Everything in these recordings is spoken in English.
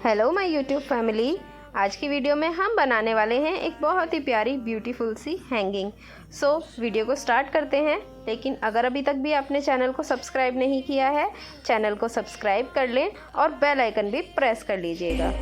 Hello my YouTube family. आज की video में हम बनाने वाले हैं एक बहुत ही प्यारी ब्यूटीफुल सी हैंगिंग। सो वीडियो को स्टार्ट करते हैं। लेकिन अगर अभी तक भी आपने चैनल को सब्सक्राइब नहीं किया है, चैनल को सब्सक्राइब कर लें और बेल आइकन भी प्रेस कर लीजिएगा।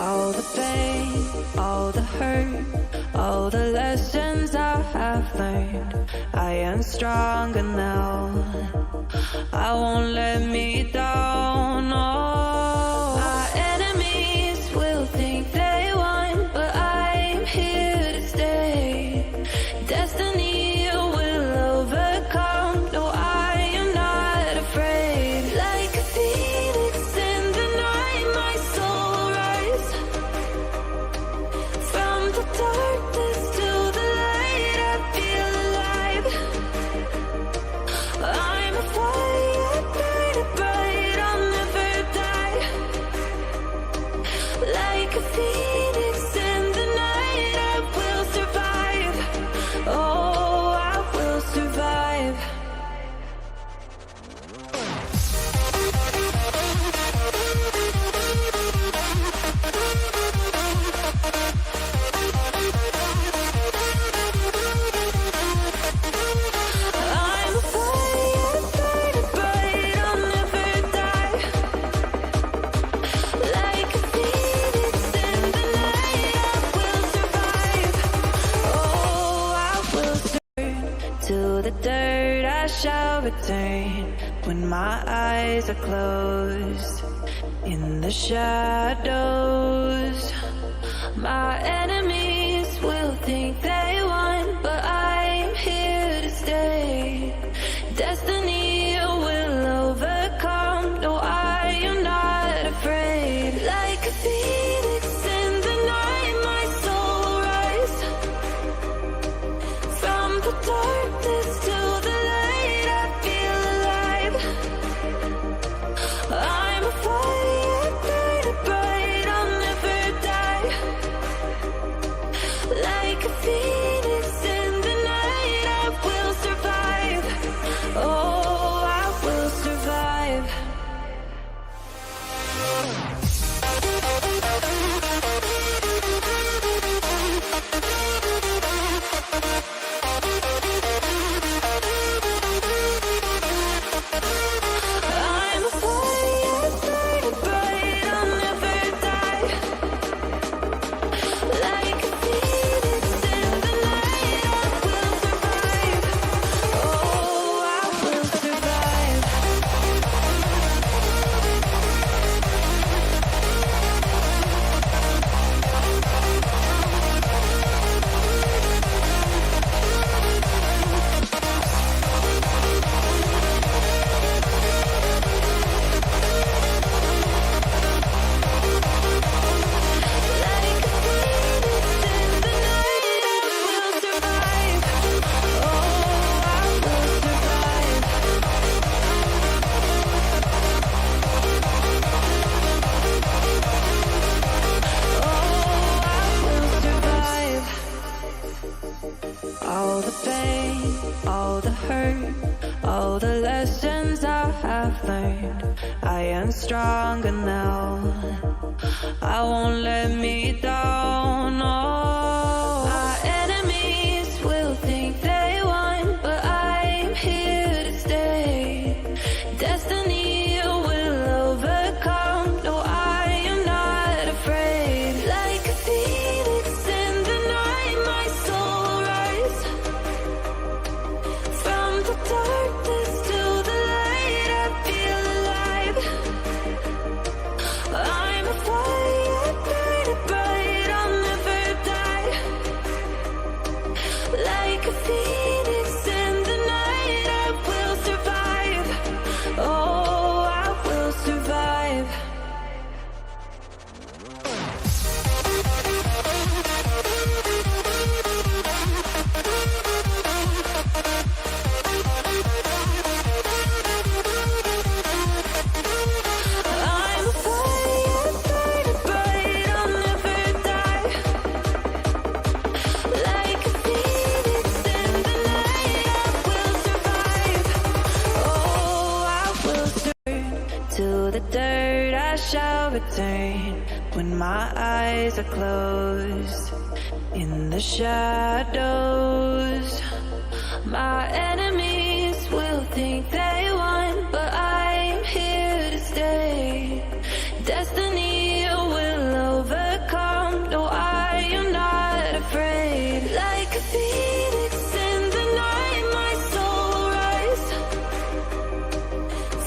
All the pain, all the hurt, all the lessons I have learned, I am stronger now. I won't let me down. Oh, our enemies will think they won, but I'm here to stay. Destiny will overcome. No, I am not afraid. Like a phoenix in the night, my soul rise. From the darkness to the light, I feel alive. I'm a fire, burning bright, I'll never die. Like a phoenix in the night, I will survive. Oh, I will survive. I'm a fire, burning bright, I'll never die. Like a phoenix in the night, I will survive. Oh, I will survive. To the dirt I shall return when my eyes are closed. In the shadows, my enemies will think they won, but I'm here to stay. Destiny will overcome. No, I am not afraid. Like a phoenix in the night, my soul rise. From the darkness to the light, I feel alive. I'm a fire, burning bright, I'll never die. Like a phoenix in the night, I will survive. Oh, I will survive. have learned I am stronger now. I won't let me down. Oh, my enemies will think they won, but I'm here to stay. Destiny will overcome. No, I am not afraid. Like a phoenix in the night, my soul will rise. From the darkness to the light, I feel alive. I'm a fire, burning bright, I'll never die. Like a phoenix in the night, I will survive. Oh, I will survive. I'm a fire, burning bright, I'll never die. Like a phoenix in the night, I will survive. Oh, I will survive. To the dirt I shall return when my eyes are closed. In the shadows, my enemies will think they won, but I'm here to stay. Destiny will overcome. No, I am not afraid. Like a phoenix in the night, my soul will rise.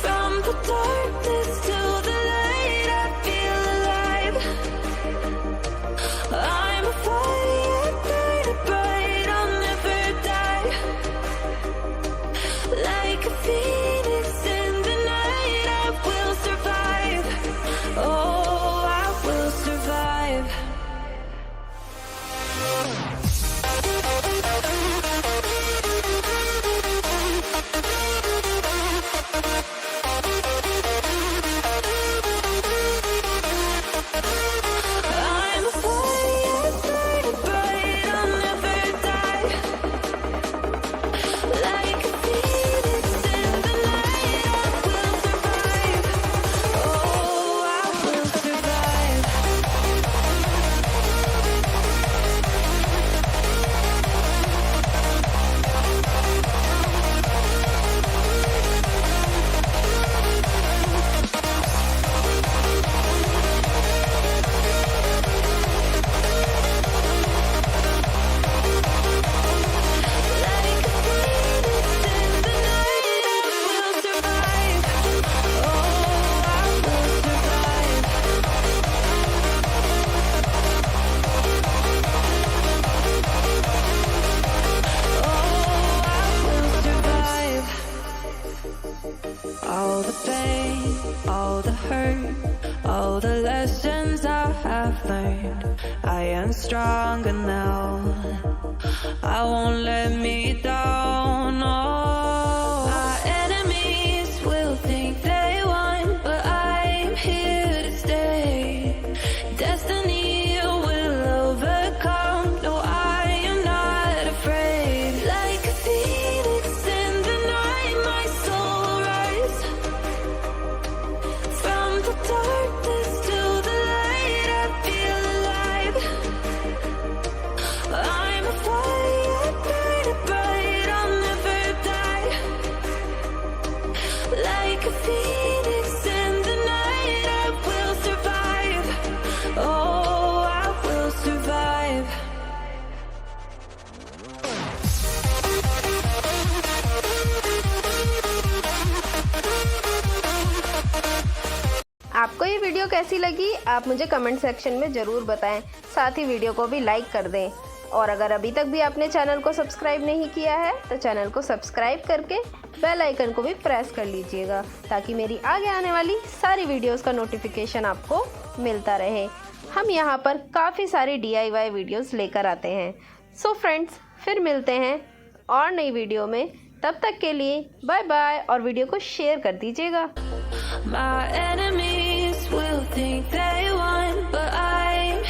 From the darkness to the light, I feel alive. I'm a fire, burning bright, I'll never die. Like a phoenix in the night, I will survive. Oh, I will survive. I'm a fire, burning bright, I'll never die. Like a phoenix in the night, I will survive. Oh, I will survive. Like a phoenix in the night, I will survive. Oh, I will survive. Oh, I will survive. All the pain, all the hurt, all the lessons I have learned, I am stronger now. I won't let me down. Oh, my enemies will think they won, but I'm here to stay. Destiny will overcome. No, I am not afraid. Like a phoenix in the night, my soul will rise. From the darkness to the light, I feel alive. I'm a fire, burning bright, I'll never die. Like a phoenix in the night, I will survive. Oh, I will survive. आपको ये video कैसी लगी आप मुझे comment section में ज़रूर बताएं। साथ ही वीडियो को भी लाइक कर दें और अगर अभी तक भी आपने चैनल को सब्सक्राइब नहीं किया है तो चैनल को सब्सक्राइब करके बेल आइकन को भी प्रेस कर लीजिएगा ताकि मेरी आगे आने वाली सारी वीडियोस का नोटिफिकेशन आपको मिलता रहे। हम यहाँ पर काफ़ी सारी DIY वीडियोस लेकर आते हैं। सो फ्रेंड्स, फिर मिलते हैं और नई वीडियो में। तब तक के लिए बाय बाय और वीडियो को शेयर कर दीजिएगा। My enemy